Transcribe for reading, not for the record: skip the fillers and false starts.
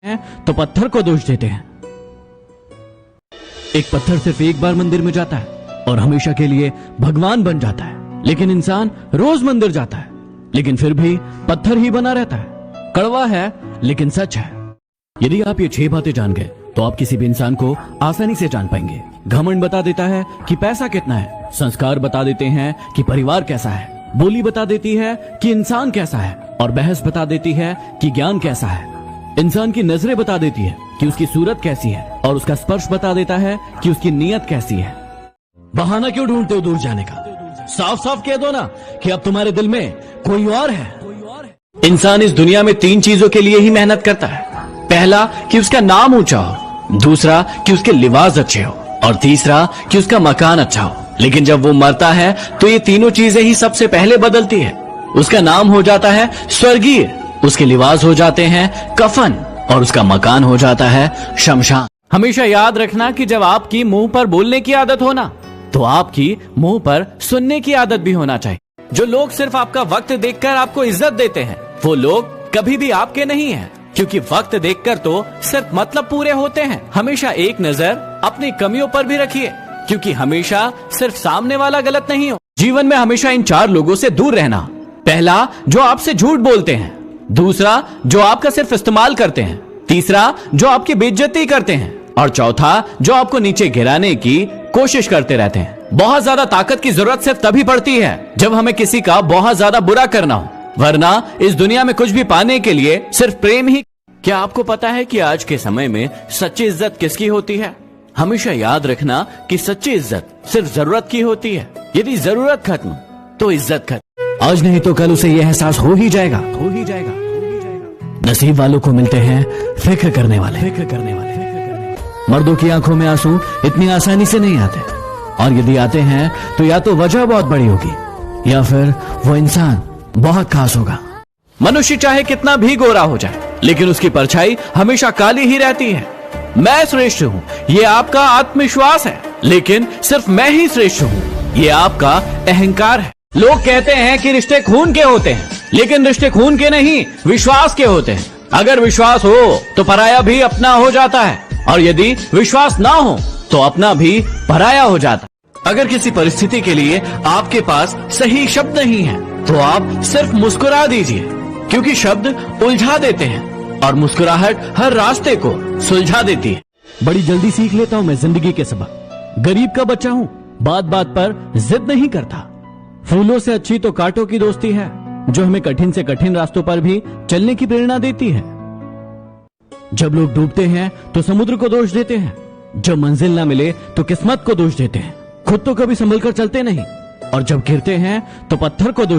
हैं तो पत्थर को दोष देते हैं। एक पत्थर सिर्फ एक बार मंदिर में जाता है और हमेशा के लिए भगवान बन जाता है, लेकिन इंसान रोज मंदिर जाता है लेकिन फिर भी पत्थर ही बना रहता है। कड़वा है लेकिन सच है। यदि आप ये 6 बातें जान गए तो आप किसी भी इंसान को आसानी से जान पाएंगे। घमंड बता देता है कि पैसा कितना है, संस्कार बता देते हैं कि परिवार कैसा है, बोली बता देती है कि इंसान कैसा है, और बहस बता देती है कि ज्ञान कैसा है। इंसान की नजरें बता देती है कि उसकी सूरत कैसी है, और उसका स्पर्श बता देता है कि उसकी नीयत कैसी है। बहाना क्यों ढूंढते हो दूर जाने का? साफ साफ कह दो ना कि अब तुम्हारे दिल में कोई और है। इंसान इस दुनिया में 3 चीजों के लिए ही मेहनत करता है। पहला कि उसका नाम ऊंचा हो, दूसरा कि उसके लिबास अच्छे हो, और तीसरा कि उसका मकान अच्छा हो। लेकिन जब वो मरता है तो ये तीनों चीजें ही सबसे पहले बदलती है। उसका नाम हो जाता है स्वर्गीय, उसके लिबास हो जाते हैं कफन, और उसका मकान हो जाता है शमशान। हमेशा याद रखना कि जब आपकी मुंह पर बोलने की आदत हो ना, तो आपकी मुंह पर सुनने की आदत भी होना चाहिए। जो लोग सिर्फ आपका वक्त देखकर आपको इज्जत देते हैं, वो लोग कभी भी आपके नहीं हैं, क्योंकि वक्त देखकर तो सिर्फ मतलब पूरे होते हैं। हमेशा एक नजर अपनी कमियों पर भी रखिए, क्योंकि हमेशा सिर्फ सामने वाला गलत नहीं हो। जीवन में हमेशा इन 4 लोगों से दूर रहना। पहला, जो आपसे झूठ बोलते हैं, दूसरा, जो आपका सिर्फ इस्तेमाल करते हैं, तीसरा, जो आपकी बेइज्जती करते हैं, और चौथा, जो आपको नीचे गिराने की कोशिश करते रहते हैं। बहुत ज्यादा ताकत की जरूरत सिर्फ तभी पड़ती है जब हमें किसी का बहुत ज्यादा बुरा करना हो, वरना इस दुनिया में कुछ भी पाने के लिए सिर्फ प्रेम ही। क्या आपको पता है कि आज के समय में सच्ची इज्जत किसकी होती है? हमेशा याद रखना कि सच्ची इज्जत सिर्फ जरूरत की होती है। यदि जरूरत खत्म तो इज्जत खत्म। आज नहीं तो कल उसे यह एहसास हो ही जाएगा। नसीब वालों को मिलते हैं फिक्र करने वाले। मर्दों की आंखों में आंसू इतनी आसानी से नहीं आते, और यदि आते हैं तो या तो वजह बहुत बड़ी होगी या फिर वो इंसान बहुत खास होगा। मनुष्य चाहे कितना भी गोरा हो जाए, लेकिन उसकी परछाई हमेशा काली ही रहती है। मैं श्रेष्ठ हूँ, ये आपका आत्मविश्वास है, लेकिन सिर्फ मैं ही श्रेष्ठ हूँ, ये आपका अहंकार है। लोग कहते हैं कि रिश्ते खून के होते हैं, लेकिन रिश्ते खून के नहीं, विश्वास के होते हैं। अगर विश्वास हो तो पराया भी अपना हो जाता है, और यदि विश्वास ना हो तो अपना भी पराया हो जाता है। अगर किसी परिस्थिति के लिए आपके पास सही शब्द नहीं है तो आप सिर्फ मुस्कुरा दीजिए, क्योंकि शब्द उलझा देते हैं और मुस्कुराहट हर रास्ते को सुलझा देती है। बड़ी जल्दी सीख लेता हूँ मैं जिंदगी के सबक। गरीब का बच्चा हूँ, बात बात पर जिद नहीं करता। फूलों से अच्छी तो कांटों की दोस्ती है, जो हमें कठिन से कठिन रास्तों पर भी चलने की प्रेरणा देती है। जब लोग डूबते हैं तो समुद्र को दोष देते हैं, जब मंजिल ना मिले तो किस्मत को दोष देते हैं। खुद तो कभी संभल कर चलते नहीं, और जब गिरते हैं तो पत्थर को दोष